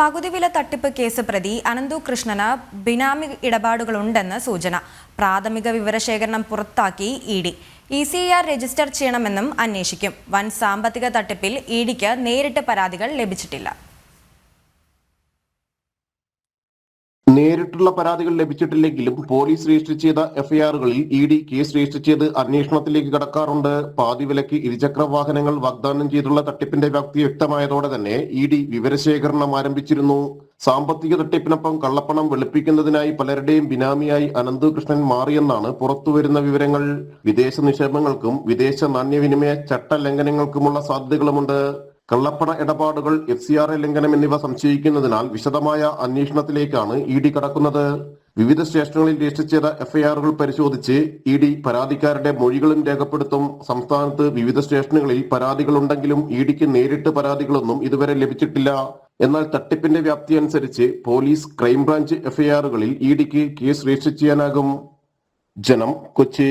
പകുതിവില തട്ടിപ്പ് കേസ് പ്രതി അനന്തു കൃഷ്ണന് ബിനാമി ഇടപാടുകളുണ്ടെന്ന് സൂചന. പ്രാഥമിക വിവരശേഖരണം പുറത്താക്കി ഇഡി. ECIR രജിസ്റ്റർ ചെയ്യണമെന്നും അന്വേഷിക്കും. വൻ സാമ്പത്തിക തട്ടിപ്പിൽ ഇഡിക്ക് നേരിട്ട് പരാതികൾ ലഭിച്ചിട്ടില്ല. നേരിട്ടുള്ള പരാതികൾ ലഭിച്ചിട്ടില്ലെങ്കിലും പോലീസ് രജിസ്റ്റർ ചെയ്ത എഫ്ഐആറുകളിൽ ഇഡി കേസ് രജിസ്റ്റർ ചെയ്ത് അന്വേഷണത്തിലേക്ക് കടക്കാറുണ്ട്. പാതിവിലയ്ക്ക് ഇരുചക്ര വാഹനങ്ങൾ വാഗ്ദാനം ചെയ്തുള്ള തട്ടിപ്പിന്റെ വ്യാപ്തി വ്യക്തമായതോടെ തന്നെ ഇഡി വിവരശേഖരണം ആരംഭിച്ചിരുന്നു. സാമ്പത്തിക തട്ടിപ്പിനൊപ്പം കള്ളപ്പണം വെളുപ്പിക്കുന്നതിനായി പലരുടെയും ബിനാമിയായി അനന്തു കൃഷ്ണൻ മാറിയെന്നാണ് പുറത്തുവരുന്ന വിവരങ്ങൾ. വിദേശ നിക്ഷേപങ്ങൾക്കും വിദേശ നാണ്യവിനിമയ ചട്ട ലംഘനങ്ങൾക്കുമുള്ള സാധ്യതകളുമുണ്ട്. കള്ളപ്പണ ഇടപാടുകൾ, FCRA ലംഘനം എന്നിവ സംശയിക്കുന്നതിനാൽ വിശദമായ അന്വേഷണത്തിലേക്കാണ് ഇഡി കടക്കുന്നത്. വിവിധ സ്റ്റേഷനുകളിൽ രജിസ്റ്റർ ചെയ്ത എഫ്ഐആറുകൾ പരിശോധിച്ച് ഇഡി പരാതിക്കാരുടെ മൊഴികളും രേഖപ്പെടുത്തും. സംസ്ഥാനത്ത് വിവിധ സ്റ്റേഷനുകളിൽ പരാതികളുണ്ടെങ്കിലും ഇഡിക്ക് നേരിട്ട് പരാതികളൊന്നും ഇതുവരെ ലഭിച്ചിട്ടില്ല. എന്നാൽ തട്ടിപ്പിന്റെ വ്യാപ്തി അനുസരിച്ച് പോലീസ്, ക്രൈംബ്രാഞ്ച് എഫ്ഐആറുകളിൽ ഇഡിക്ക് കേസ് രജിസ്റ്റർ ചെയ്യാനാകും. ജനം, കൊച്ചി.